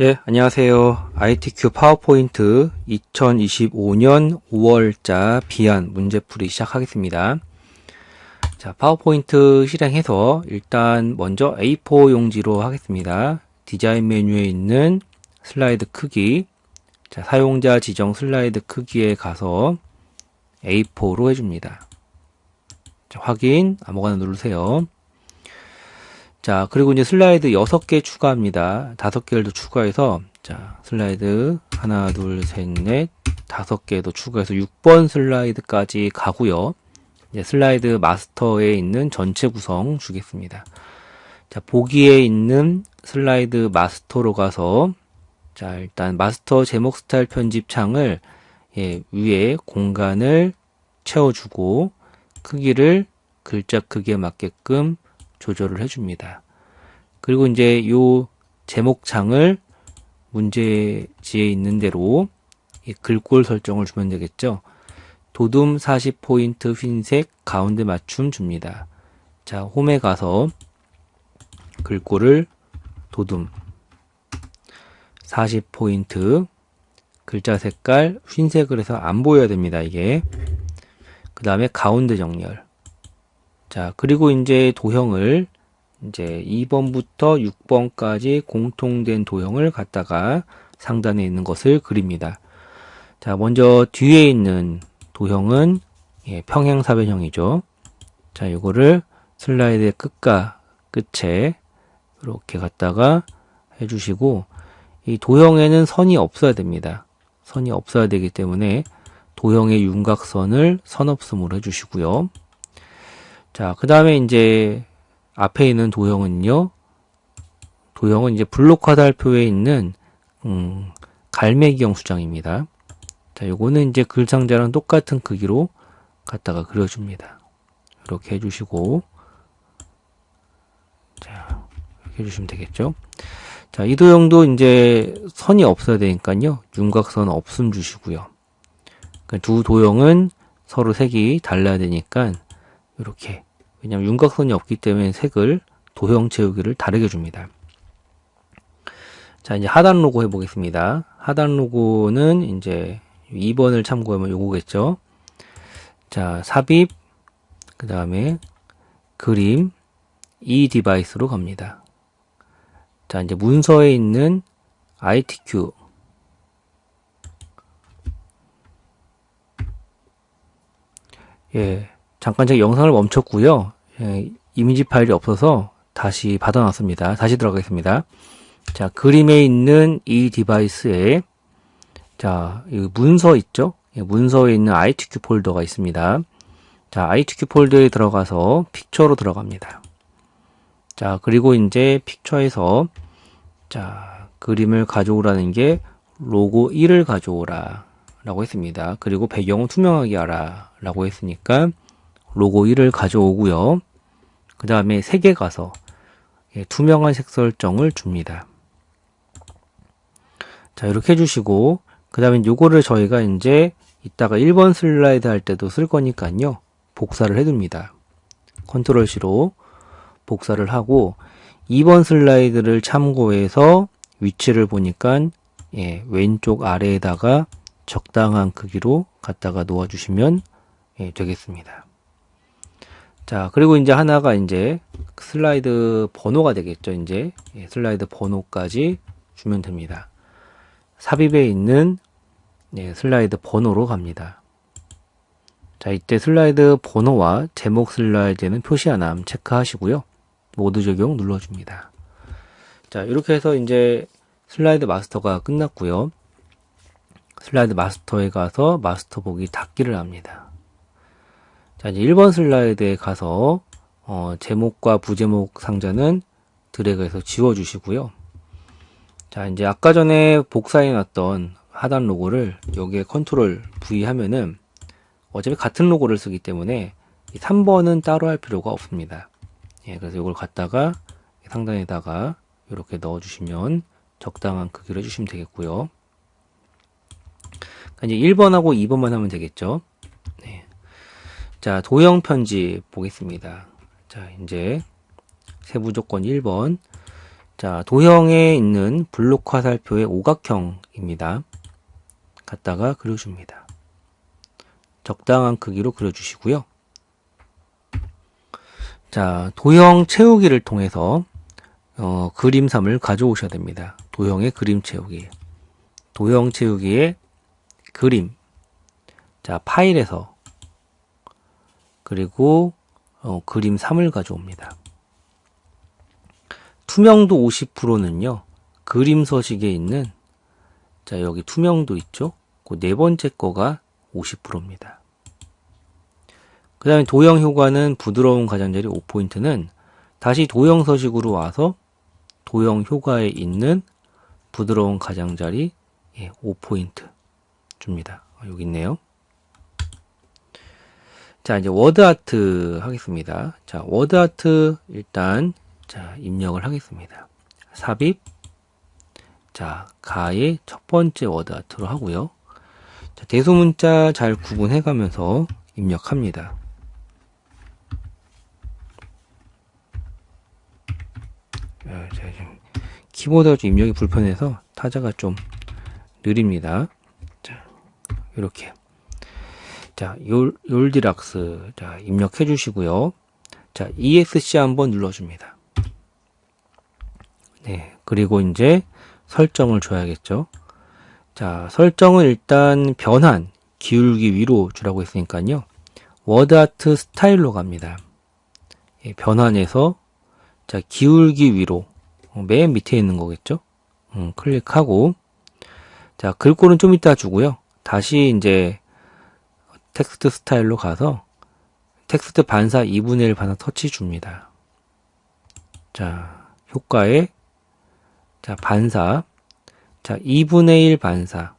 예, 안녕하세요. ITQ 파워포인트 2025년 5월자 비안 문제풀이 시작하겠습니다. 자, 파워포인트 실행해서 일단 먼저 A4 용지로 하겠습니다. 디자인 메뉴에 있는 슬라이드 크기, 자, 사용자 지정 슬라이드 크기에 가서 A4로 해줍니다. 자, 확인, 아무거나 누르세요. 자, 그리고 이제 슬라이드 6개 추가합니다. 5개를 더 추가해서, 자, 슬라이드 하나, 둘, 셋, 넷, 5개 더 추가해서 6번 슬라이드까지 가고요. 이제 슬라이드 마스터에 있는 전체 구성 주겠습니다. 자, 보기에 있는 슬라이드 마스터로 가서, 자, 일단 마스터 제목 스타일 편집 창을 위에 공간을 채워주고, 크기를 글자 크기에 맞게끔 조절을 해줍니다. 그리고 이제 요 제목창을 문제지에 있는 대로 이 글꼴 설정을 주면 되겠죠. 도둠 40포인트 흰색 가운데 맞춤 줍니다. 자, 홈에 가서 글꼴을 도둠 40포인트 글자 색깔 흰색을 해서 안 보여야 됩니다. 이게. 그 다음에 가운데 정렬. 자, 그리고 이제 도형을 이제 2번부터 6번까지 공통된 도형을 갖다가 상단에 있는 것을 그립니다. 자, 먼저 뒤에 있는 도형은 평행사변형이죠. 자, 이거를 슬라이드의 끝과 끝에 이렇게 갖다가 해주시고, 이 도형에는 선이 없어야 됩니다. 선이 없어야 되기 때문에 도형의 윤곽선을 선 없음으로 해주시고요. 자, 그 다음에 이제 앞에 있는 도형은 이제 블록 화살표에 있는 갈매기형 수장입니다. 자, 요거는 이제 글 상자랑 똑같은 크기로 갖다가 그려줍니다. 이렇게 해주시고, 자, 이렇게 해주시면 되겠죠. 자, 이 도형도 이제 선이 없어야 되니까요. 윤곽선 없음 주시고요. 그러니까 두 도형은 서로 색이 달라야 되니까 이렇게, 왜냐면 윤곽선이 없기 때문에 색을 도형 채우기를 다르게 줍니다. 자, 이제 하단 로고 해보겠습니다. 하단 로고는 이제 2번을 참고하면 요거겠죠. 자, 삽입, 그 다음에 그림, 이 디바이스로 갑니다. 자, 이제 문서에 있는 ITQ, 잠깐 제가 영상을 멈췄고요. 이미지 파일이 없어서 다시 받아놨습니다. 다시 들어가겠습니다. 자, 그림에 있는 이 디바이스에, 자, 이 문서 있죠? 문서에 있는 ITQ 폴더가 있습니다. 자, ITQ 폴더에 들어가서 픽처로 들어갑니다. 자, 그리고 이제 픽처에서, 자, 그림을 가져오라는 게 로고 1을 가져오라 라고 했습니다. 그리고 배경은 투명하게 하라 라고 했으니까 로고 1을 가져오고요. 그 다음에 색에 가서 투명한 색 설정을 줍니다. 자, 이렇게 해주시고, 그 다음에 요거를 저희가 이제 이따가 1번 슬라이드 할 때도 쓸 거니까요. 복사를 해둡니다. 컨트롤 C로 복사를 하고, 2번 슬라이드를 참고해서 위치를 보니까 왼쪽 아래에다가 적당한 크기로 갖다가 놓아주시면 되겠습니다. 자, 그리고 이제 하나가 이제 슬라이드 번호가 되겠죠. 이제 슬라이드 번호까지 주면 됩니다. 삽입에 있는 슬라이드 번호로 갑니다. 자, 이때 슬라이드 번호와 제목 슬라이드에는 표시 안함 체크하시고요. 모두 적용 눌러줍니다. 자, 이렇게 해서 이제 슬라이드 마스터가 끝났고요. 슬라이드 마스터에 가서 마스터 보기 닫기를 합니다. 자, 이제 1번 슬라이드에 가서 제목과 부제목 상자는 드래그해서 지워주시고요. 자, 이제 아까 전에 복사해놨던 하단 로고를 여기에 컨트롤 V 하면은 어차피 같은 로고를 쓰기 때문에 3번은 따로 할 필요가 없습니다. 그래서 이걸 갖다가 상단에다가 이렇게 넣어주시면 적당한 크기로 해주시면 되겠고요. 이제 1번하고 2번만 하면 되겠죠. 자, 도형 편집 보겠습니다. 자, 이제 세부 조건 1번. 자, 도형에 있는 블록 화살표의 오각형입니다. 갖다가 그려줍니다. 적당한 크기로 그려주시고요. 자, 도형 채우기를 통해서 그림삼을 가져오셔야 됩니다. 도형의 그림 채우기. 도형 채우기의 그림. 자, 파일에서 그리고 그림 3을 가져옵니다. 투명도 50%는요. 그림 서식에 있는 자, 여기 투명도 있죠? 그 네 번째 거가 50%입니다. 그 다음에 도형 효과는 부드러운 가장자리 5포인트는 다시 도형 서식으로 와서 도형 효과에 있는 부드러운 가장자리 5포인트 줍니다. 여기 있네요. 자, 이제 워드 아트 하겠습니다. 자, 워드 아트 일단 자, 입력을 하겠습니다. 삽입. 자, 가의 첫 번째 워드 아트로 하고요. 자, 대소문자 잘 구분해 가면서 입력합니다. 제가 지금 키보드가 좀 입력이 불편해서 타자가 좀 느립니다. 자, 이렇게. 자, 욜디락스. 자, 입력해 주시고요. 자, ESC 한번 눌러줍니다. 네. 그리고 이제 설정을 줘야겠죠. 자, 설정은 일단 변환, 기울기 위로 주라고 했으니까요. 워드 아트 스타일로 갑니다. 변환해서 자, 기울기 위로 맨 밑에 있는 거겠죠. 클릭하고 자, 글꼴은 좀 이따 주고요. 다시 이제 텍스트 스타일로 가서 텍스트 반사 2분의 1 반사 터치 줍니다. 자, 효과에 자, 반사 자, 2분의 1 반사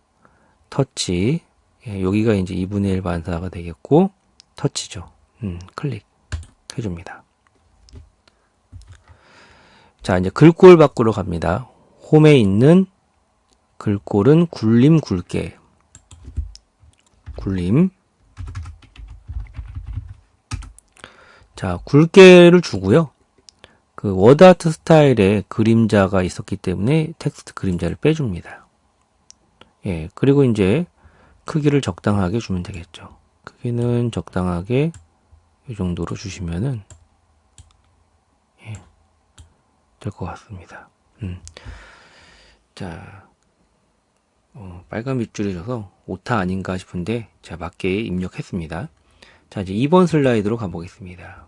터치 여기가 이제 2분의 1 반사가 되겠고 터치죠. 클릭 해줍니다. 자, 이제 글꼴 밖으로 갑니다. 홈에 있는 글꼴은 굴림 굵게. 굴림. 자, 굵게를 주고요. 그 워드 아트 스타일에 그림자가 있었기 때문에 텍스트 그림자를 빼줍니다. 예, 그리고 이제 크기를 적당하게 주면 되겠죠. 크기는 적당하게 이 정도로 주시면은 될 것 같습니다. 자, 빨간 밑줄이 져서 오타 아닌가 싶은데, 자, 맞게 입력했습니다. 자, 이제 2번 슬라이드로 가보겠습니다.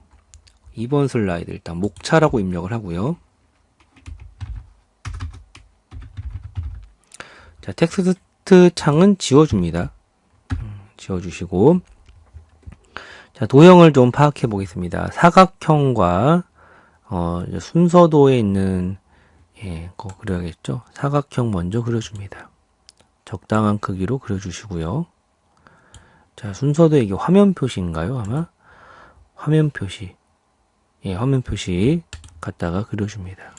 2번 슬라이드, 일단 목차라고 입력을 하고요. 자, 텍스트 창은 지워줍니다. 지워주시고, 자, 도형을 좀 파악해 보겠습니다. 사각형과 순서도에 있는 거 그려야겠죠. 사각형 먼저 그려줍니다. 적당한 크기로 그려주시고요. 자, 순서도 이게 화면 표시인가요? 아마 화면 표시. 예, 화면 표시 갖다가 그려줍니다.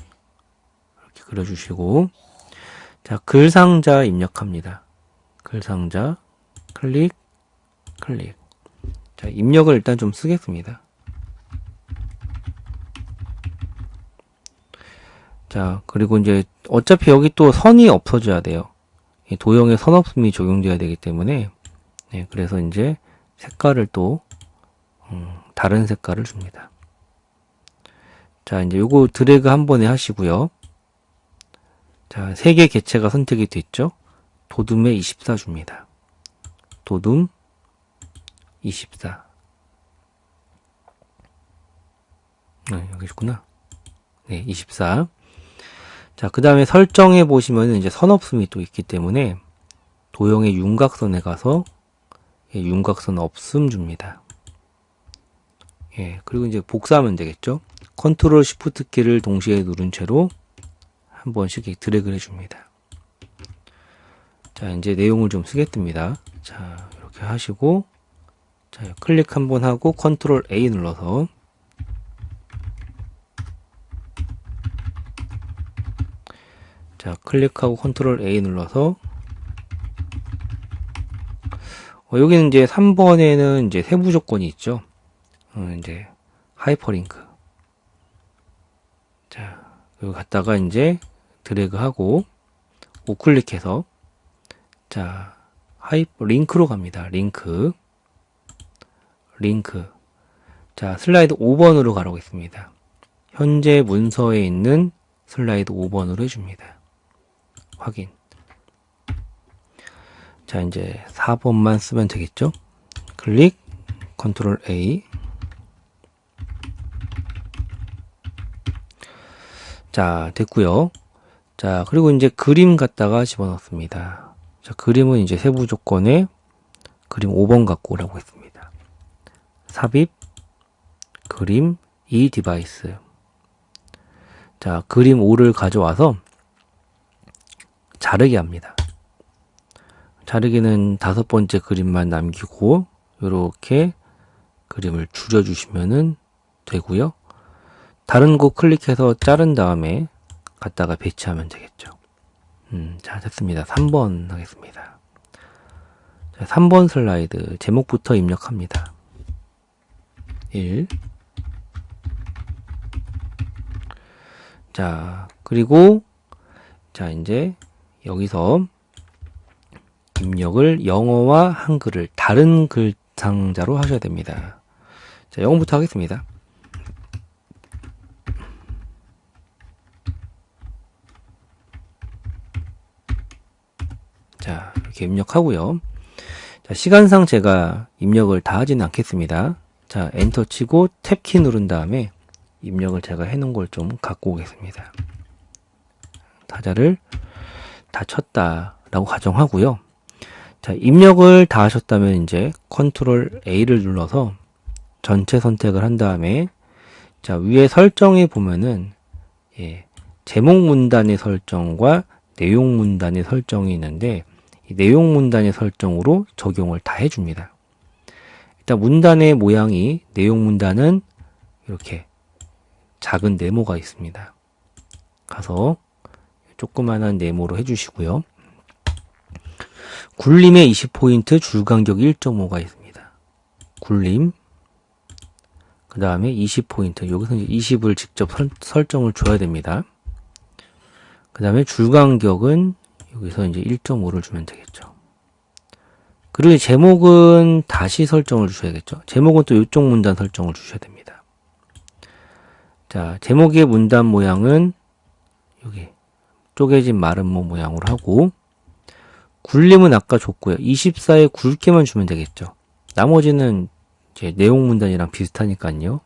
이렇게 그려주시고, 자, 글상자 입력합니다. 글상자 클릭, 클릭. 자, 입력을 일단 좀 쓰겠습니다. 자, 그리고 이제 어차피 여기 또 선이 없어져야 돼요. 도형에 선 없음이 적용돼야 되기 때문에 네, 그래서 이제 색깔을 또 다른 색깔을 줍니다. 자, 이제 요거 드래그 한 번에 하시고요. 자, 3개 개체가 선택이 됐죠? 도둠에 24 줍니다. 도둠 24. 여기 있구나. 네, 24. 자, 그 다음에 설정해 보시면 이제 선 없음이 또 있기 때문에 도형의 윤곽선에 가서 윤곽선 없음 줍니다. 예, 그리고 이제 복사하면 되겠죠? 컨트롤 시프트 키를 동시에 누른 채로 한 번씩 드래그를 해줍니다. 자, 이제 내용을 좀 쓰겠습니다. 자, 이렇게 하시고, 자, 클릭 한번 하고 컨트롤 A 눌러서 자, 클릭하고 컨트롤 A 눌러서 여기는 이제 3번에는 이제 세부 조건이 있죠. 이제 하이퍼링크. 자, 여기 갖다가 이제 드래그하고 우클릭해서 자, 링크로 갑니다. 링크. 자, 슬라이드 5번으로 가라고 했습니다. 현재 문서에 있는 슬라이드 5번으로 해줍니다. 확인. 자, 이제 4번만 쓰면 되겠죠? 클릭, 컨트롤 A. 자, 됐고요. 자, 그리고 이제 그림 갖다가 집어넣습니다. 자, 그림은 이제 세부 조건에 그림 5번 갖고 오라고 했습니다. 삽입, 그림, 이 디바이스. 자, 그림 5를 가져와서 자르기 합니다. 자르기는 5번째 그림만 남기고 이렇게 그림을 줄여주시면 되고요. 다른 곳 클릭해서 자른 다음에 갖다가 배치하면 되겠죠. 자, 됐습니다. 3번 하겠습니다. 자, 3번 슬라이드 제목부터 입력합니다. 1. 자, 그리고 자, 이제 여기서 입력을 영어와 한글을 다른 글 상자로 하셔야 됩니다. 자, 영어부터 하겠습니다. 자, 이렇게 입력하고요. 자, 시간상 제가 입력을 다 하지는 않겠습니다. 자, 엔터 치고 탭키 누른 다음에 입력을 제가 해놓은 걸 좀 갖고 오겠습니다. 타자를 다 쳤다라고 가정하고요. 자, 입력을 다 하셨다면 이제 컨트롤 A를 눌러서 전체 선택을 한 다음에 자, 위에 설정에 보면은 제목 문단의 설정과 내용 문단의 설정이 있는데 이 내용 문단의 설정으로 적용을 다 해줍니다. 일단 문단의 모양이 내용 문단은 이렇게 작은 네모가 있습니다. 가서 조그만한 네모로 해주시고요. 굴림에 20포인트, 줄간격 1.5가 있습니다. 굴림, 그 다음에 20포인트, 여기서 이제 20을 직접 설정을 줘야 됩니다. 그 다음에 줄간격은 여기서 이제 1.5를 주면 되겠죠. 그리고 제목은 다시 설정을 주셔야겠죠. 제목은 또 이쪽 문단 설정을 주셔야 됩니다. 자, 제목의 문단 모양은 여기 쪼개진 마름모 모양으로 하고 굴림은 아까 줬고요. 24에 굵게만 주면 되겠죠. 나머지는 이제 내용 문단이랑 비슷하니까요.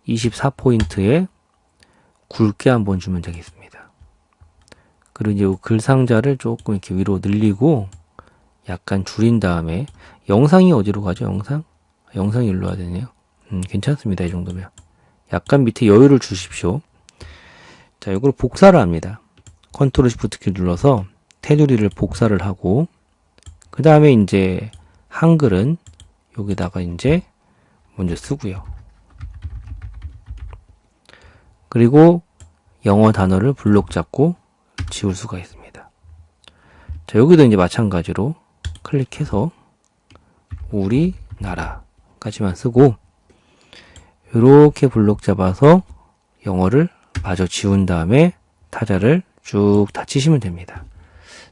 24포인트에 굵게 한번 주면 되겠습니다. 그리고 이제 글 상자를 조금 이렇게 위로 늘리고 약간 줄인 다음에 영상이 어디로 가죠? 영상이 일로 와야 되네요. 괜찮습니다. 이 정도면. 약간 밑에 여유를 주십시오. 자, 이걸 복사를 합니다. 컨트롤 시프트 키 눌러서 테두리를 복사를 하고 그 다음에 이제 한글은 여기다가 이제 먼저 쓰고요. 그리고 영어 단어를 블록 잡고 지울 수가 있습니다. 자, 여기도 이제 마찬가지로 클릭해서 우리나라까지만 쓰고 이렇게 블록 잡아서 영어를 마저 지운 다음에 타자를 쭉 다 치시면 됩니다.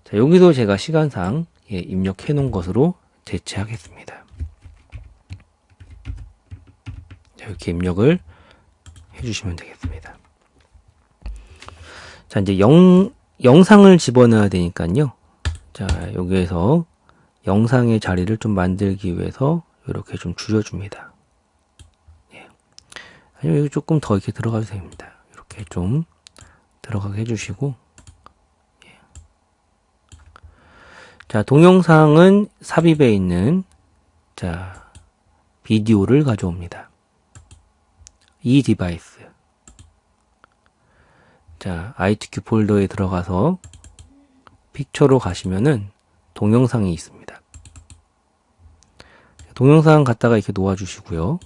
자, 여기도 제가 시간상 입력해 놓은 것으로 대체하겠습니다. 자, 이렇게 입력을 해주시면 되겠습니다. 자, 이제 영상을 집어넣어야 되니까요. 자, 여기에서 영상의 자리를 좀 만들기 위해서 이렇게 좀 줄여줍니다. 아니면 여기 조금 더 이렇게 들어가도 됩니다. 이렇게 좀 들어가게 해주시고 자, 동영상은 삽입에 있는 자, 비디오를 가져옵니다. 이 디바이스. 자, ITQ 폴더에 들어가서 픽처로 가시면은 동영상이 있습니다. 동영상 갖다가 이렇게 놓아주시고요.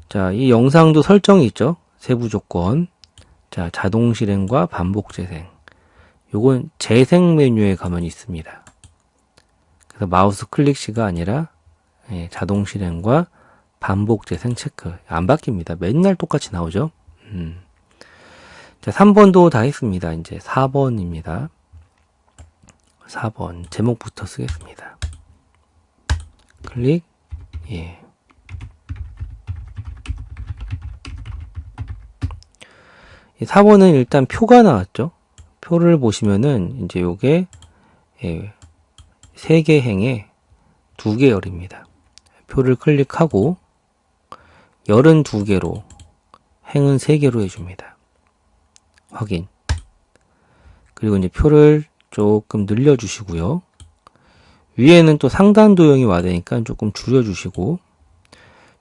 자, 이 영상도 설정이 있죠. 세부 조건. 자, 자동 실행과 반복 재생. 요건 재생 메뉴에 가면 있습니다. 그래서 마우스 클릭 시가 아니라 자동 실행과 반복 재생 체크. 안 바뀝니다. 맨날 똑같이 나오죠. 자, 3번도 다 했습니다. 이제 4번입니다. 4번 제목부터 쓰겠습니다. 클릭. 예. 이 4번은 일단 표가 나왔죠. 표를 보시면은 이제 요게 3개 행에 2개 열입니다. 표를 클릭하고 열은 2개로 행은 3개로 해줍니다. 확인. 그리고 이제 표를 조금 늘려주시고요. 위에는 또 상단 도형이 와야 되니까 조금 줄여주시고,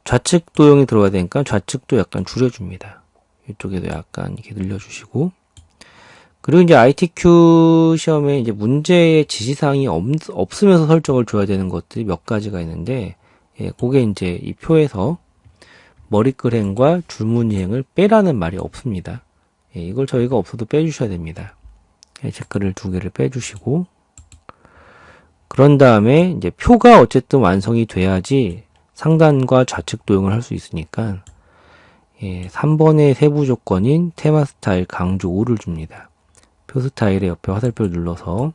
좌측 도형이 들어와야 되니까 좌측도 약간 줄여줍니다. 이쪽에도 약간 이렇게 늘려주시고, 그리고 이제 ITQ 시험에 이제 문제의 지시사항이 없으면서 설정을 줘야 되는 것들이 몇 가지가 있는데, 그게 이제 이 표에서 머리글 행과 줄무늬 행을 빼라는 말이 없습니다. 이걸 저희가 없어도 빼주셔야 됩니다. 체크를 2개를 빼주시고, 그런 다음에 이제 표가 어쨌든 완성이 돼야지 상단과 좌측 도형을 할 수 있으니까 3번의 세부 조건인 테마 스타일 강조 5를 줍니다. 표 스타일의 옆에 화살표를 눌러서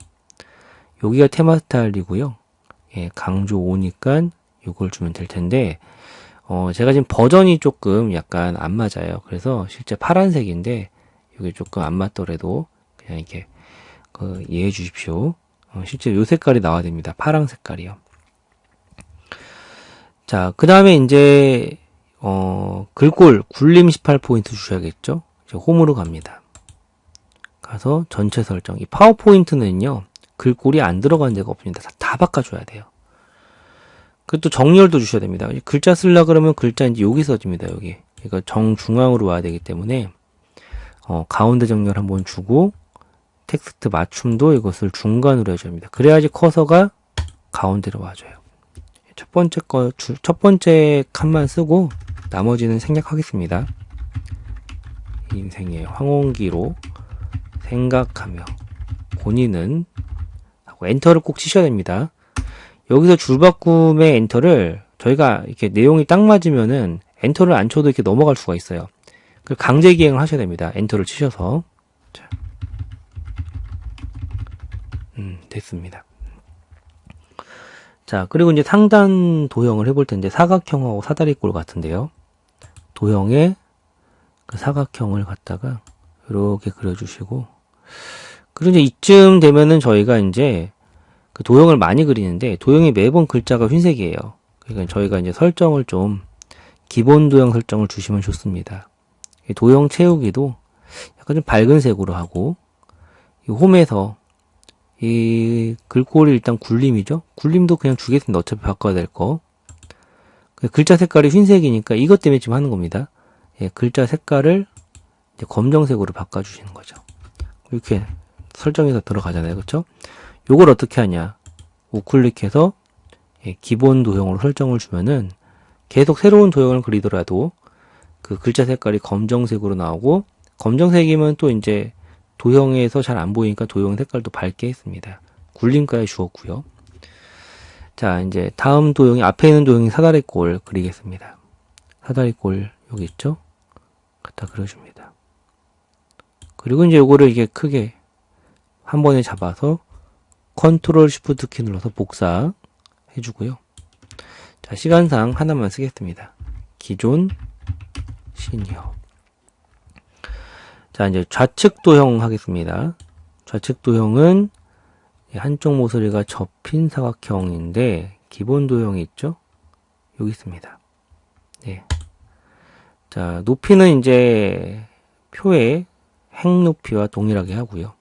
여기가 테마 스타일이고요. 강조 5니까 이걸 주면 될 텐데 제가 지금 버전이 조금 약간 안 맞아요. 그래서 실제 파란색인데 이게 조금 안 맞더라도 그냥 이렇게 이해해 주십시오. 실제 요 색깔이 나와야 됩니다. 파랑 색깔이요. 자, 그 다음에 이제 글꼴 굴림 18포인트 주셔야겠죠. 이제 홈으로 갑니다. 가서 전체 설정. 이 파워포인트는요, 글꼴이 안 들어간 데가 없습니다. 다 바꿔줘야 돼요. 그리고 또 정렬도 주셔야 됩니다. 글자 쓰려 그러면 글자 이제 여기 써집니다. 여기. 그러니까 정중앙으로 와야 되기 때문에 가운데 정렬 한번 주고 텍스트 맞춤도 이것을 중간으로 해줘야 합니다. 그래야지 커서가 가운데로 와줘요. 첫 번째 칸만 쓰고 나머지는 생략하겠습니다. 인생의 황혼기로 생각하며 본인은 하고 엔터를 꼭 치셔야 됩니다. 여기서 줄바꿈의 엔터를 저희가 이렇게 내용이 딱 맞으면은 엔터를 안 쳐도 이렇게 넘어갈 수가 있어요. 강제 기행을 하셔야 됩니다. 엔터를 치셔서. 자. 됐습니다. 자, 그리고 이제 상단 도형을 해볼 텐데 사각형하고 사다리꼴 같은데요. 도형에 그 사각형을 갖다가 이렇게 그려주시고, 그리고 이제 이쯤 되면은 저희가 이제 그 도형을 많이 그리는데 도형이 매번 글자가 흰색이에요. 그러니까 저희가 이제 설정을 좀 기본 도형 설정을 주시면 좋습니다. 도형 채우기도 약간 좀 밝은 색으로 하고, 이 홈에서 이 글꼴이 일단 굴림이죠. 굴림도 그냥 주겠습니다. 어차피 바꿔야 될 거. 글자 색깔이 흰색이니까 이것 때문에 지금 하는 겁니다. 글자 색깔을 이제 검정색으로 바꿔주시는 거죠. 이렇게 설정해서 들어가잖아요. 그렇죠? 요걸 어떻게 하냐. 우클릭해서 기본 도형으로 설정을 주면은 계속 새로운 도형을 그리더라도 그 글자 색깔이 검정색으로 나오고, 검정색이면 또 이제 도형에서 잘 안 보이니까 도형 색깔도 밝게 했습니다. 굴림까지 주었고요. 자, 이제 다음 도형이, 앞에 있는 도형이 사다리꼴 그리겠습니다. 사다리꼴 여기 있죠? 갖다 그려줍니다. 그리고 이제 요거를 이게 크게 한 번에 잡아서 컨트롤 쉬프트 키 눌러서 복사 해주고요. 자, 시간상 하나만 쓰겠습니다. 기존 시니어. 자, 이제 좌측 도형 하겠습니다. 좌측 도형은 한쪽 모서리가 접힌 사각형인데 기본 도형이 있죠? 여기 있습니다. 네. 자, 높이는 이제 표의 행 높이와 동일하게 하고요.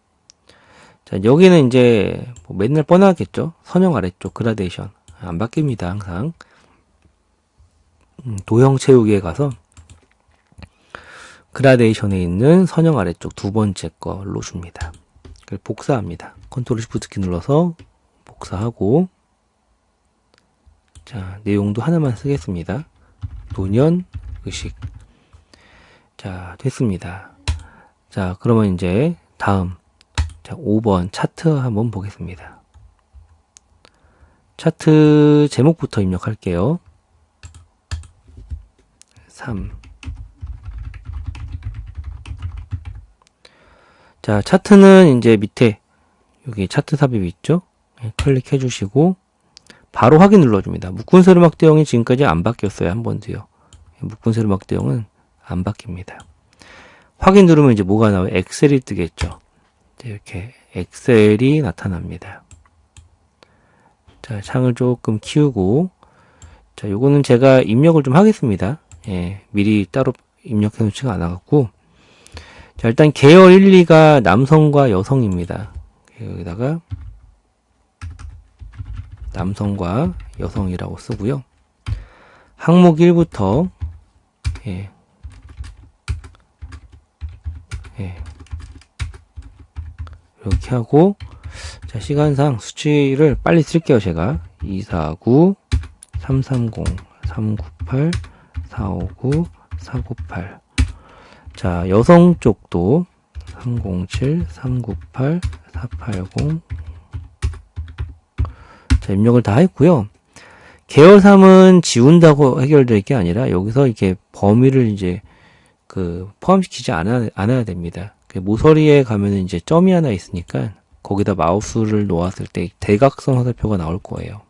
자, 여기는 이제 뭐 맨날 뻔하겠죠? 선형 아래쪽 그라데이션 안 바뀝니다. 항상 도형 채우기에 가서 그라데이션에 있는 선형 아래쪽 두 번째 걸로 줍니다. 그걸 복사합니다. 컨트롤 쉬프트 키 눌러서 복사하고, 자, 내용도 하나만 쓰겠습니다. 노년 의식. 자, 됐습니다. 자, 그러면 이제 다음, 자, 5번 차트 한번 보겠습니다. 차트 제목부터 입력할게요. 3 자, 차트는 이제 밑에 여기 차트 삽입 있죠? 예, 클릭해 주시고 바로 확인 눌러줍니다. 묶은 세로막 대형이 지금까지 안 바뀌었어요. 한 번도요. 묶은 세로막 대형은 안 바뀝니다. 확인 누르면 이제 뭐가 나와요? 엑셀이 뜨겠죠. 이렇게 엑셀이 나타납니다. 자, 창을 조금 키우고, 자, 요거는 제가 입력을 좀 하겠습니다. 예, 미리 따로 입력해 놓지가 않아갖고. 자, 일단 계열 1, 2가 남성과 여성입니다. 여기다가 남성과 여성이라고 쓰고요. 항목 1부터 예. 이렇게 하고, 자, 시간상 수치를 빨리 쓸게요, 제가. 249, 330, 398, 459, 498. 자, 여성 쪽도 307, 398, 480. 자, 입력을 다 했고요. 계열 3은 지운다고 해결될 게 아니라 여기서 이렇게 범위를 이제 포함시키지 않아야 됩니다. 모서리에 가면은 이제 점이 하나 있으니까 거기다 마우스를 놓았을 때 대각선 화살표가 나올 거예요.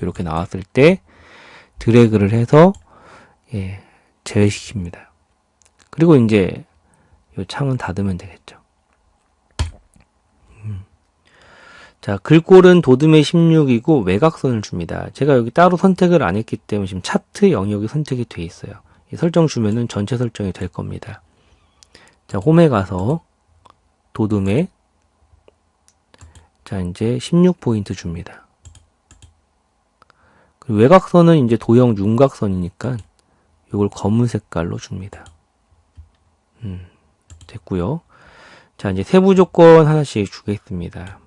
이렇게 나왔을 때 드래그를 해서 예, 제외시킵니다. 그리고 이제 이 창은 닫으면 되겠죠. 자, 글꼴은 도둠의 16이고 외곽선을 줍니다. 제가 여기 따로 선택을 안 했기 때문에 지금 차트 영역이 선택이 돼 있어요. 이 설정 주면은 전체 설정이 될 겁니다. 자, 홈에 가서 도둠에 자, 이제 16포인트 줍니다. 그리고 외곽선은 이제 도형 윤곽선이니까 이걸 검은 색깔로 줍니다. 됐고요. 자, 이제 세부 조건 하나씩 주겠습니다.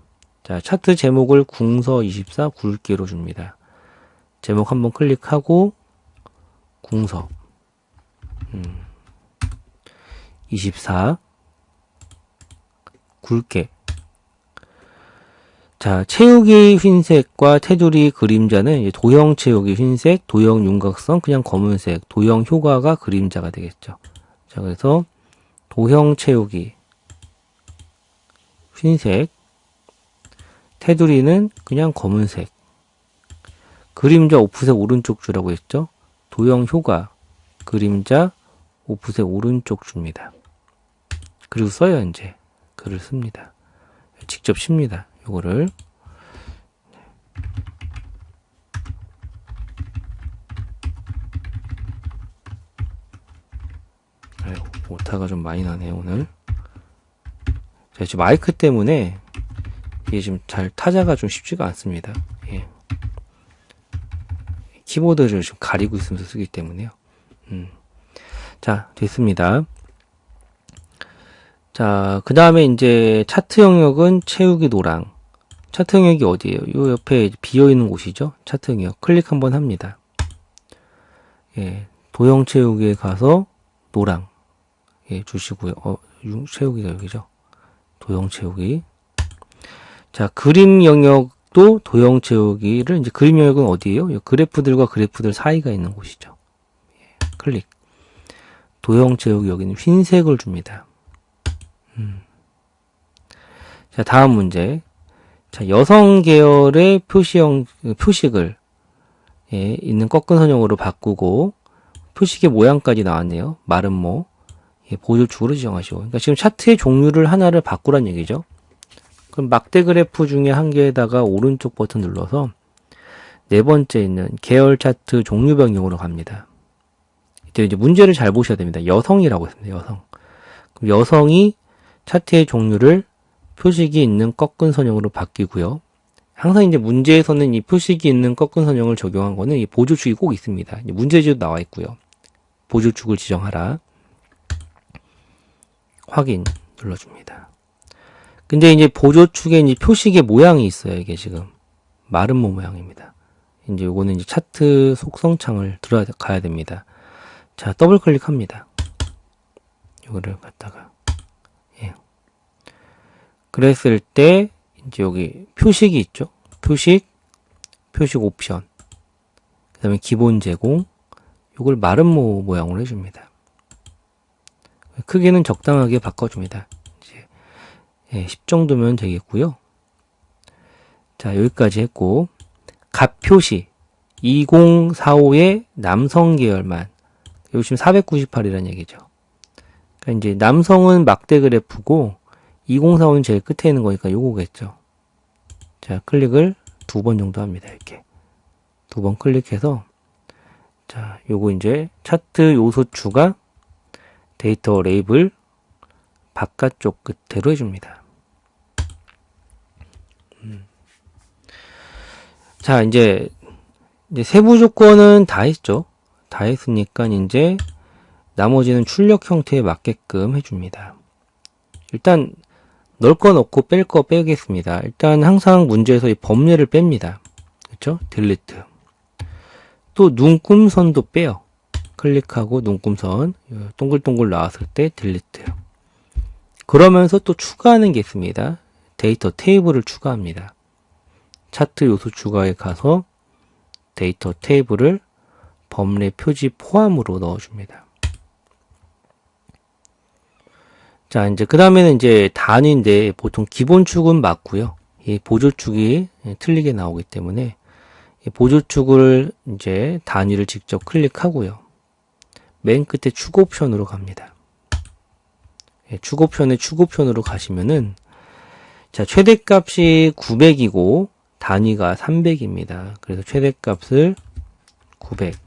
자, 차트 제목을 궁서24 굵기로 줍니다. 제목 한번 클릭하고 궁서 24 굵게. 자, 채우기 흰색과 테두리 그림자는 도형 채우기 흰색, 도형 윤곽선 그냥 검은색, 도형 효과가 그림자가 되겠죠. 자, 그래서 도형 채우기 흰색, 테두리는 그냥 검은색, 그림자 오프색 오른쪽 주라고 했죠. 도형 효과 그림자 오프색 오른쪽 줍니다. 그리고 써요. 이제 글을 씁니다. 직접 씁니다. 요거를 아유, 오타가 좀 많이 나네요 오늘. 제가 지금 마이크 때문에 이게 지금 잘 타자가 좀 쉽지가 않습니다. 예. 키보드를 좀 가리고 있으면서 쓰기 때문에요. 자, 됐습니다. 자, 그 다음에 이제 차트 영역은 채우기 노랑. 차트 영역이 어디예요? 요 옆에 비어있는 곳이죠? 차트 영역. 클릭 한번 합니다. 예, 도형 채우기에 가서 노랑. 예, 주시고요. 채우기가 여기죠? 도형 채우기. 자, 그림 영역도 도형 채우기를, 이제 그림 영역은 어디예요? 그래프들과 그래프들 사이가 있는 곳이죠. 예, 클릭. 도형 채우기 여기는 흰색을 줍니다. 자, 다음 문제. 자, 여성 계열의 표식을 예, 있는 꺾은 선형으로 바꾸고 표식의 모양까지 나왔네요. 마름모. 예, 보조축으로 지정하시고. 그러니까 지금 차트의 종류를 하나를 바꾸란 얘기죠. 그럼 막대 그래프 중에 한 개에다가 오른쪽 버튼 눌러서 네 번째 있는 계열 차트 종류 변경으로 갑니다. 이때 이제 문제를 잘 보셔야 됩니다. 여성이라고 했습니다. 여성. 그럼 여성이 차트의 종류를 표식이 있는 꺾은 선형으로 바뀌고요. 항상 이제 문제에서는 이 표식이 있는 꺾은 선형을 적용한 거는 이 보조축이 꼭 있습니다. 문제지도 나와 있고요. 보조축을 지정하라. 확인 눌러줍니다. 근데 이제 보조축에 이제 표식의 모양이 있어요. 이게 지금 마름모 모양입니다. 이제 요거는 이제 차트 속성창을 들어가야 됩니다. 자, 더블 클릭합니다. 요거를 갖다가 그랬을 때 이제 여기 표식이 있죠. 표식 옵션, 그 다음에 기본 제공, 요걸 마름모 모양으로 해줍니다. 크기는 적당하게 바꿔줍니다. 이제 10 정도면 되겠고요. 자, 여기까지 했고, 값 표시 2045의 남성 계열만, 여기 지금 498이라는 얘기죠. 그러니까 이제 남성은 막대 그래프고 2045는 제일 끝에 있는 거니까 요거겠죠. 자, 클릭을 2번 정도 합니다. 이렇게 2번 클릭해서, 자, 요거 이제 차트 요소 추가 데이터 레이블 바깥쪽 끝으로 해줍니다. 자, 이제 세부 조건은 다 했죠. 다 했으니까 이제 나머지는 출력 형태에 맞게끔 해줍니다. 일단 넣을 거 넣고 뺄 거 빼겠습니다. 일단 항상 문제에서 이 범례를 뺍니다. 그렇죠? 딜리트. 또 눈금선도 빼요. 클릭하고 눈금선 동글동글 나왔을 때 딜리트. 그러면서 또 추가하는 게 있습니다. 데이터 테이블을 추가합니다. 차트 요소 추가에 가서 데이터 테이블을 범례 표지 포함으로 넣어줍니다. 자, 이제 그 다음에는 이제 단위인데 보통 기본축은 맞고요. 이 보조축이 틀리게 나오기 때문에 이 보조축을 이제 단위를 직접 클릭하고요. 맨 끝에 축 옵션으로 갑니다. 축 옵션에 축 옵션으로 가시면은, 자, 최대값이 900이고 단위가 300입니다. 그래서 최대값을 900,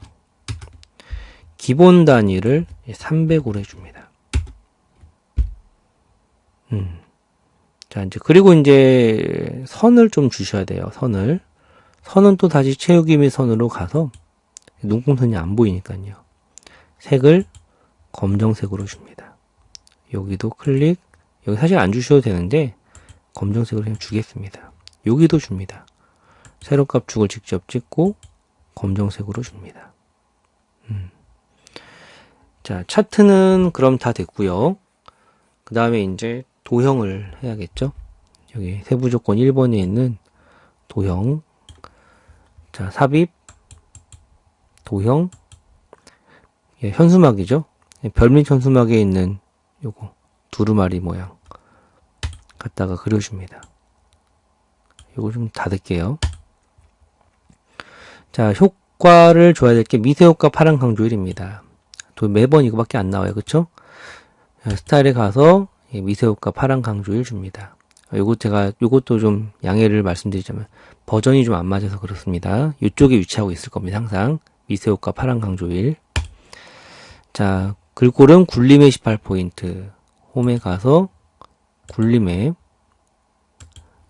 기본 단위를 300으로 해줍니다. 자, 이제, 그리고 이제, 선을 좀 주셔야 돼요, 선을. 선은 또 다시 채우기 및 선으로 가서, 눈금선이 안 보이니까요. 색을 검정색으로 줍니다. 여기도 클릭, 여기 사실 안 주셔도 되는데, 검정색으로 그냥 주겠습니다. 여기도 줍니다. 세로값 축을 직접 찍고, 검정색으로 줍니다. 자, 차트는 그럼 다 됐고요. 그 다음에 이제, 도형을 해야겠죠? 여기 세부 조건 1번에 있는 도형. 자, 삽입, 도형, 현수막이죠? 별빛 현수막에 있는 요거, 두루마리 모양. 갖다가 그려줍니다. 요거 좀 닫을게요. 자, 효과를 줘야 될 게 미세효과 파란 강조일입니다. 매번 이거밖에 안 나와요. 그쵸? 스타일에 가서 미세효과 파란 강조일 줍니다. 요것도 좀 양해를 말씀드리자면 버전이 좀 안 맞아서 그렇습니다. 이쪽에 위치하고 있을 겁니다. 항상 미세효과 파란 강조일. 자, 글꼴은 굴림의 18포인트. 홈에 가서 굴림의,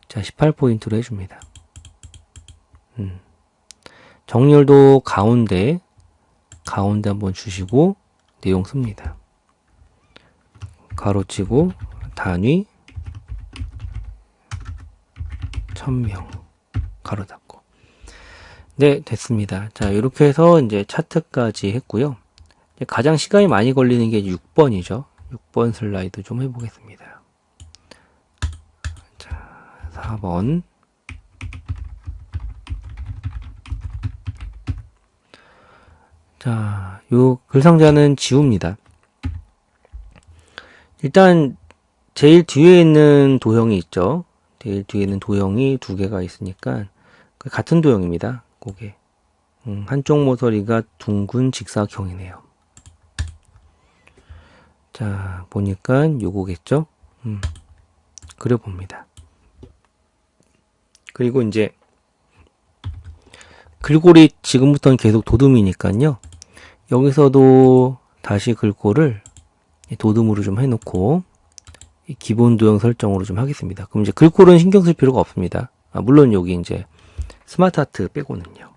자, 18포인트로 해줍니다. 정렬도 가운데 한번 주시고 내용 씁니다. 가로치고 단위 1000명 가로 닫고. 네, 됐습니다. 자, 이렇게 해서 이제 차트까지 했고요. 이제 가장 시간이 많이 걸리는 게 6번이죠. 6번 슬라이드 좀 해보겠습니다. 자, 4번. 자, 요 글상자는 지웁니다. 일단 제일 뒤에 있는 도형이 있죠. 제일 뒤에 있는 도형이 두 개가 있으니까 같은 도형입니다. 그게 한쪽 모서리가 둥근 직사각형이네요. 자, 보니까 요거겠죠. 그려봅니다. 그리고 이제 글꼴이 지금부터는 계속 도둠이니까요. 여기서도 다시 글꼴을 도둠으로 좀 해놓고 기본 도형 설정으로 좀 하겠습니다. 그럼 이제 글꼴은 신경 쓸 필요가 없습니다. 물론 여기 이제 스마트 하트 빼고는요.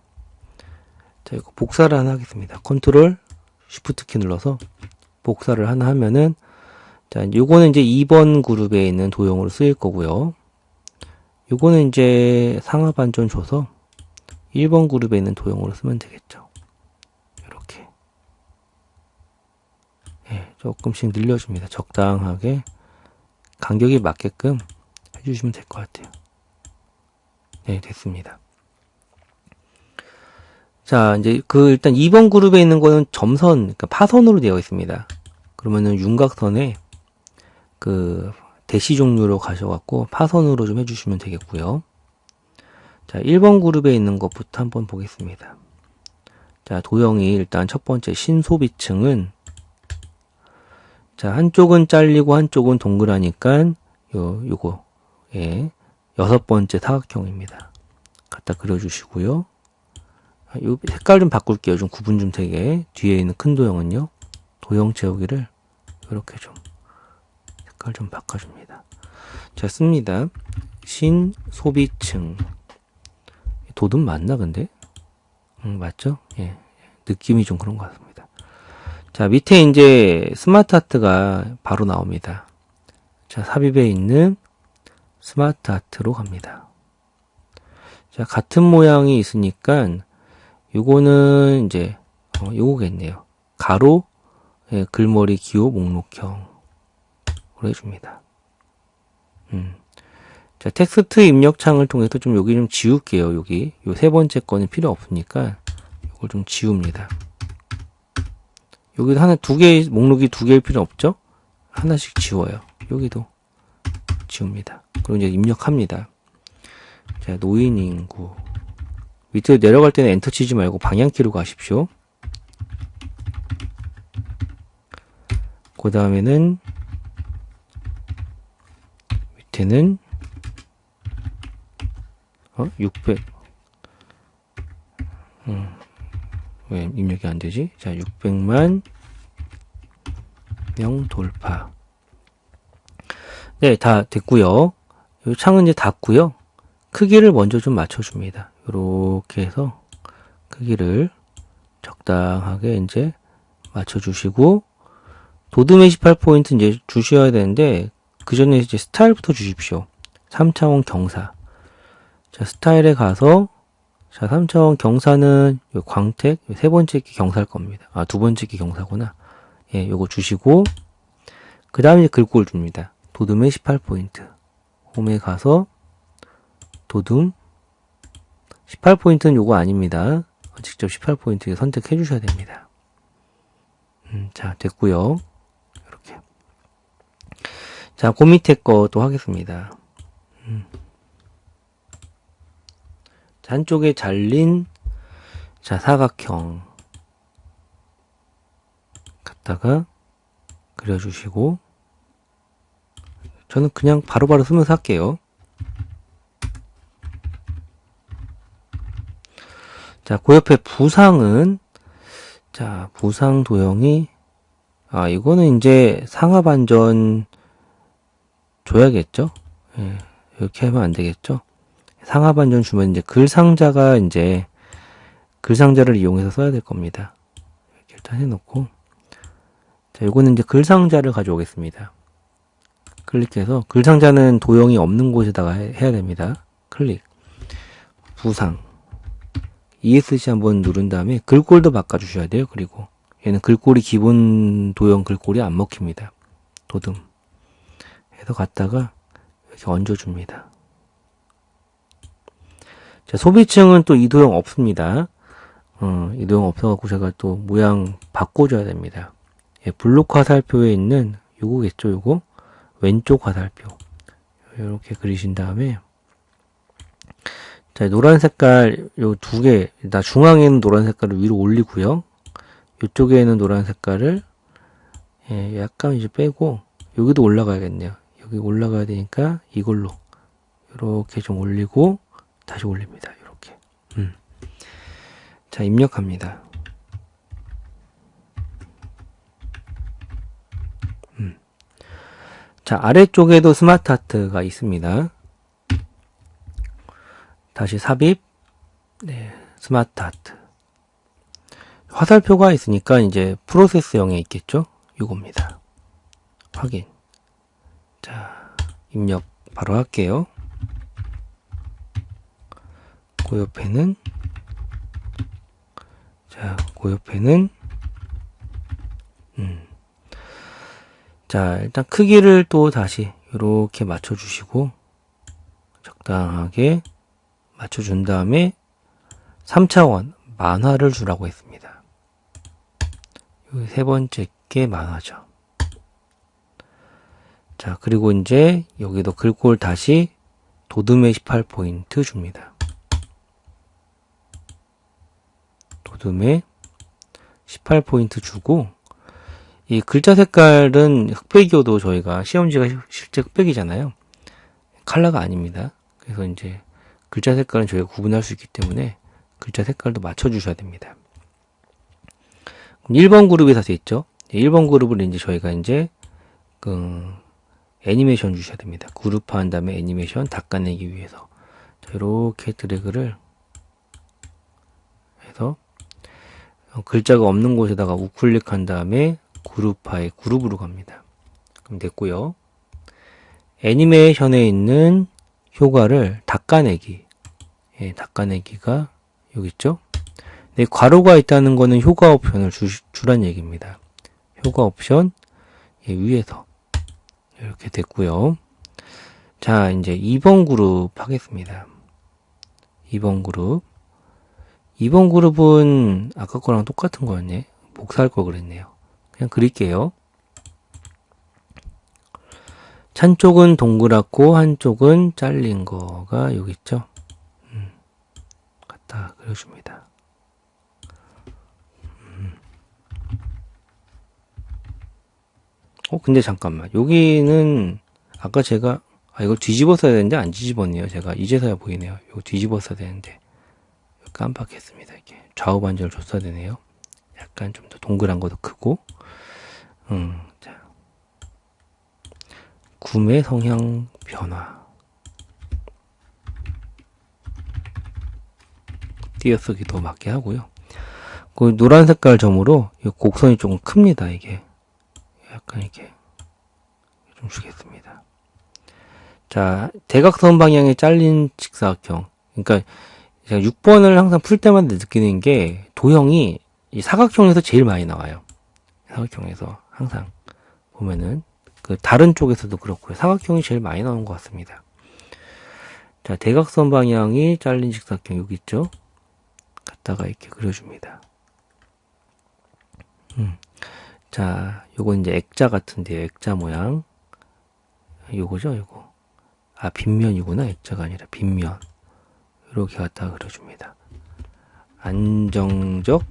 자, 이거 복사를 하나 하겠습니다. 컨트롤 쉬프트 키 눌러서 복사를 하나 하면은, 자, 요거는 이제 2번 그룹에 있는 도형으로 쓰일 거고요. 요거는 이제 상하 반전 줘서 1번 그룹에 있는 도형으로 쓰면 되겠죠. 이렇게. 예, 조금씩 늘려줍니다. 적당하게 간격이 맞게끔 해주시면 될 것 같아요. 네, 됐습니다. 자, 이제 일단 2번 그룹에 있는 거는 점선, 그러니까 파선으로 되어 있습니다. 그러면은 윤곽선에 대시 종류로 가셔갖고 파선으로 좀 해주시면 되겠고요. 자, 1번 그룹에 있는 것부터 한번 보겠습니다. 자, 도형이 일단 첫 번째 신소비층은 자, 한쪽은 잘리고 한쪽은 동그라니까 요거 예, 6번째 사각형입니다. 갖다 그려주시고요. 요 색깔 좀 바꿀게요. 좀 구분 좀 되게. 뒤에 있는 큰 도형은요. 도형 채우기를 이렇게 좀 색깔 좀 바꿔줍니다. 자, 씁니다. 신소비층. 도듬 맞나 근데? 맞죠? 예. 느낌이 좀 그런 것 같습니다. 자, 밑에 이제 스마트 아트가 바로 나옵니다. 자, 삽입에 있는 스마트 아트로 갑니다. 자, 같은 모양이 있으니까 요거는 이제 요거겠네요. 가로 예, 글머리 기호 목록형으로 해줍니다. 자, 텍스트 입력창을 통해서 좀 여기 좀 지울게요. 여기 요 세 번째 거는 필요 없으니까 이걸 좀 지웁니다. 여기도 하나 목록이 두 개일 필요 없죠? 하나씩 지워요. 여기도 지웁니다. 그리고 이제 입력합니다. 자, 노인 인구. 밑으로 내려갈 때는 엔터 치지 말고 방향키로 가십시오. 그 다음에는 밑에는 600 왜 입력이 안 되지? 자, 600만 명 돌파. 네, 다 됐고요. 이 창은 이제 닫고요. 크기를 먼저 좀 맞춰줍니다. 이렇게 해서 크기를 적당하게 이제 맞춰주시고 도듬 28포인트 이제 주셔야 되는데 그 전에 이제 스타일부터 주십시오. 3차원 경사. 자, 스타일에 가서 자, 3차원 경사는 요 광택 세 번째 게 경사일 겁니다. 아, 두 번째 게 경사구나. 예, 요거 주시고 그 다음에 글꼴 줍니다. 도듬의 18포인트. 홈에 가서 도듬 18포인트는 요거 아닙니다. 직접 18포인트 선택해 주셔야 됩니다. 자, 됐고요. 이렇게. 자, 그 밑에 것도 하겠습니다. 자, 한쪽에 잘린 자, 사각형 갖다가 그려주시고 저는 그냥 바로바로 쓰면서 할게요. 자, 그 옆에 부상은 자, 부상 도형이 이거는 이제 상하 반전 줘야겠죠? 예, 이렇게 하면 안 되겠죠? 상하 반전 주면 이제 글상자가 이제 글상자를 이용해서 써야 될 겁니다. 이렇게 일단 해놓고 자, 요거는 이제 글상자를 가져오겠습니다. 클릭해서 글상자는 도형이 없는 곳에다가 해야 됩니다. 클릭 부상 ESC 한번 누른 다음에 글꼴도 바꿔주셔야 돼요. 그리고 얘는 글꼴이 기본 도형 글꼴이 안 먹힙니다. 도듬 해서 갖다가 이렇게 얹어줍니다. 자, 소비층은 또 이 도형 없습니다. 이 도형 없어갖고 제가 또 모양 바꿔줘야 됩니다. 예, 블록 화살표에 있는 요거겠죠, 요거? 왼쪽 화살표. 이렇게 그리신 다음에 자, 노란 색깔 요 두 개, 나 중앙에는 노란 색깔을 위로 올리고요. 이쪽에는 노란 색깔을 예, 약간 이제 빼고 여기도 올라가야겠네요. 여기 올라가야 되니까 이걸로 이렇게 좀 올리고 다시 올립니다. 이렇게. 자, 입력합니다. 자, 아래쪽에도 스마트 아트가 있습니다. 다시 삽입, 네, 스마트 아트. 화살표가 있으니까 이제 프로세스형에 있겠죠? 이겁니다. 확인. 자, 입력 바로 할게요. 그 옆에는 자, 그 옆에는 자, 일단 크기를 또 다시 이렇게 맞춰주시고 적당하게 맞춰준 다음에 3차원 만화를 주라고 했습니다. 세 번째 게 만화죠. 자, 그리고 이제 여기도 글꼴 다시 도둠에 18포인트 줍니다. 도둠에 18포인트 주고, 이 글자 색깔은 흑백이어도 저희가 시험지가 실제 흑백이잖아요. 컬러가 아닙니다. 그래서 이제 글자 색깔은 저희가 구분할 수 있기 때문에 글자 색깔도 맞춰주셔야 됩니다. 1번 그룹에 다 돼 있죠. 1번 그룹을 이제 저희가 이제 애니메이션 주셔야 됩니다. 그룹화한 다음에 애니메이션 닦아내기 위해서. 자, 이렇게 드래그를 해서 글자가 없는 곳에다가 우클릭한 다음에 그룹화에 그룹으로 갑니다. 그럼 됐고요. 애니메이션에 있는 효과를 닦아내기. 예, 닦아내기가 여기 있죠. 네, 괄호가 있다는 거는 효과 옵션을 주란 얘기입니다. 효과 옵션 위에서 이렇게 됐고요. 자, 이제 2번 그룹 하겠습니다. 2번 그룹. 2번 그룹은 아까 거랑 똑같은 거였네. 복사할 걸 그랬네요. 그냥 그릴게요. 한쪽은 동그랗고 한쪽은 잘린 거가 여기 있죠. 갖다 그려줍니다. 근데 잠깐만. 여기는 아까 제가 이걸 뒤집어 써야 되는데 안 뒤집었네요. 제가 이제서야 보이네요. 이거 뒤집어 써야 되는데 깜빡했습니다. 이게 좌우 반전을 줬어야 되네요. 약간 좀 더 동그란 것도 크고. 자, 구매 성향 변화. 띄어쓰기 더 맞게 하고요. 그 노란 색깔 점으로 이 곡선이 조금 큽니다. 이게 약간 이렇게 좀 주겠습니다. 자, 대각선 방향에 잘린 직사각형. 그러니까 제가 6번을 항상 풀 때마다 느끼는 게 도형이 이 사각형에서 제일 많이 나와요. 사각형에서 항상 보면은 그 다른 쪽에서도 그렇고요. 사각형이 제일 많이 나오는 것 같습니다. 자, 대각선 방향이 잘린 직사각형 여기 있죠? 갖다가 이렇게 그려줍니다. 자, 요건 이제 액자 같은데요. 액자 모양. 요거죠, 요거. 빗면이구나. 액자가 아니라 빗면. 이렇게 갖다가 그려줍니다. 안정적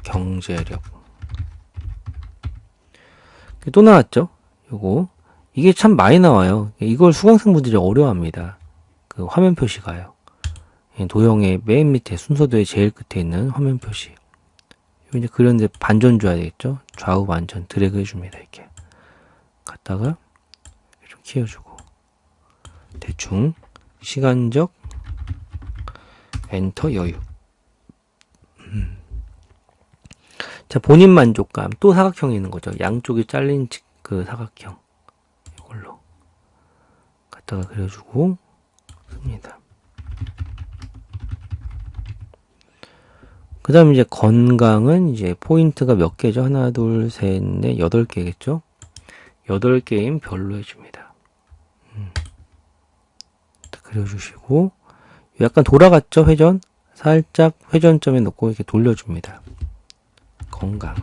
경제력. 또 나왔죠? 요거. 이게 참 많이 나와요. 이걸 수강생분들이 어려워합니다. 그 화면 표시가요. 도형의 맨 밑에 순서도의 제일 끝에 있는 화면 표시. 이제 그런데 반전 줘야 되겠죠? 좌우 반전 드래그 해줍니다. 이렇게. 갖다가 좀 키워주고. 대충. 시간적 엔터 여유. 자, 본인 만족감. 또 사각형이 있는 거죠. 양쪽이 잘린 그 사각형. 이걸로. 갖다가 그려주고, 씁니다. 그 다음에 이제 건강은 이제 포인트가 몇 개죠? 하나, 둘, 셋, 넷, 8개겠죠? 8개인 별로 해줍니다. 그려주시고, 약간 돌아갔죠? 회전? 살짝 회전점에 놓고 이렇게 돌려줍니다. 건강.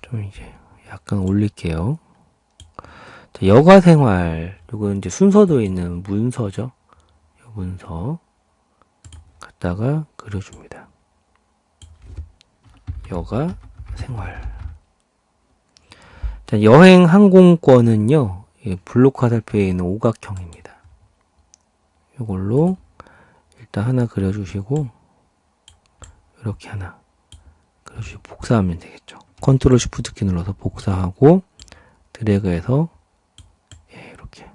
좀 이제 약간 올릴게요. 자, 여가생활. 요거 이제 순서도에 있는 문서죠? 요 문서. 갖다가 그려줍니다. 여가생활. 자, 여행 항공권은요, 블록 화살표에 있는 오각형입니다. 요걸로 일단 하나 그려주시고, 이렇게 하나 그려주시고, 복사하면 되겠죠. 컨트롤 쉬프트 키 눌러서 복사하고, 드래그해서, 이렇게.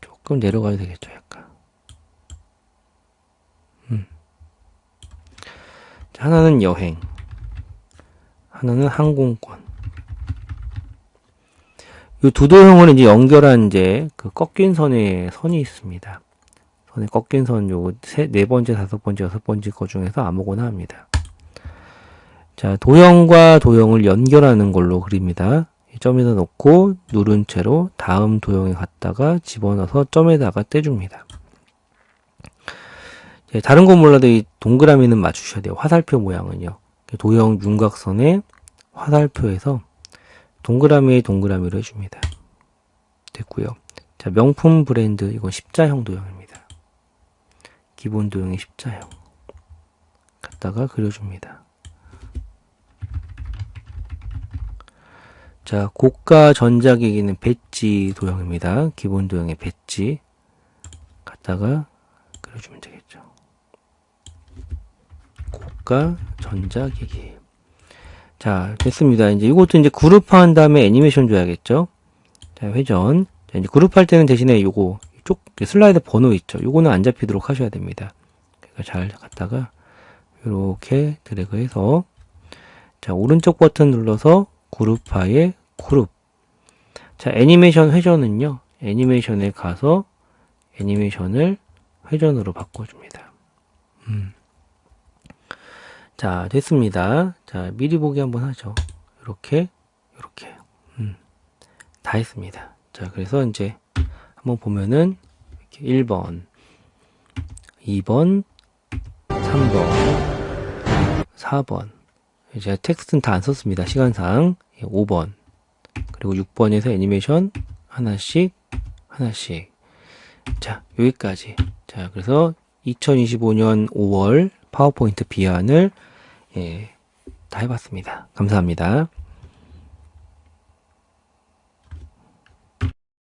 조금 내려가야 되겠죠, 약간. 자, 하나는 여행, 하나는 항공권. 이 두 도형을 이제 연결한 이제 그 꺾인 선에 선이 있습니다. 선에 꺾인 선 요거 네 번째, 다섯 번째, 여섯 번째 거 중에서 아무거나 합니다. 자, 도형과 도형을 연결하는 걸로 그립니다. 점에다 놓고 누른 채로 다음 도형에 갔다가 집어넣어서 점에다가 떼줍니다. 다른 건 몰라도 이 동그라미는 맞추셔야 돼요. 화살표 모양은요. 도형 윤곽선에 화살표에서 동그라미에 동그라미로 해줍니다. 됐고요. 자, 명품 브랜드, 이건 십자형 도형입니다. 기본 도형의 십자형. 갖다가 그려줍니다. 자, 고가 전자기기는 배지 도형입니다. 기본 도형의 배지. 갖다가 그려주면 되겠죠. 고가 전자기기. 자, 됐습니다. 이제 이것도 이제 그룹화한 다음에 애니메이션 줘야겠죠. 자, 회전. 자, 이제 그룹할 때는 대신에 요거, 이쪽 슬라이드 번호 있죠. 요거는 안 잡히도록 하셔야 됩니다. 그러니까 잘 갖다가, 요렇게 드래그해서, 자, 오른쪽 버튼 눌러서 그룹화에 그룹. 자, 애니메이션 회전은요, 애니메이션에 가서 애니메이션을 회전으로 바꿔줍니다. 자, 됐습니다. 자, 미리 보기 한번 하죠. 요렇게. 다 했습니다. 자, 그래서 이제 한번 보면은, 이렇게 1번, 2번, 3번, 4번. 제가 텍스트는 다 안 썼습니다. 시간상. 5번. 그리고 6번에서 애니메이션 하나씩. 자, 여기까지. 자, 그래서 2025년 5월 파워포인트 비안을 다 해봤습니다. 감사합니다.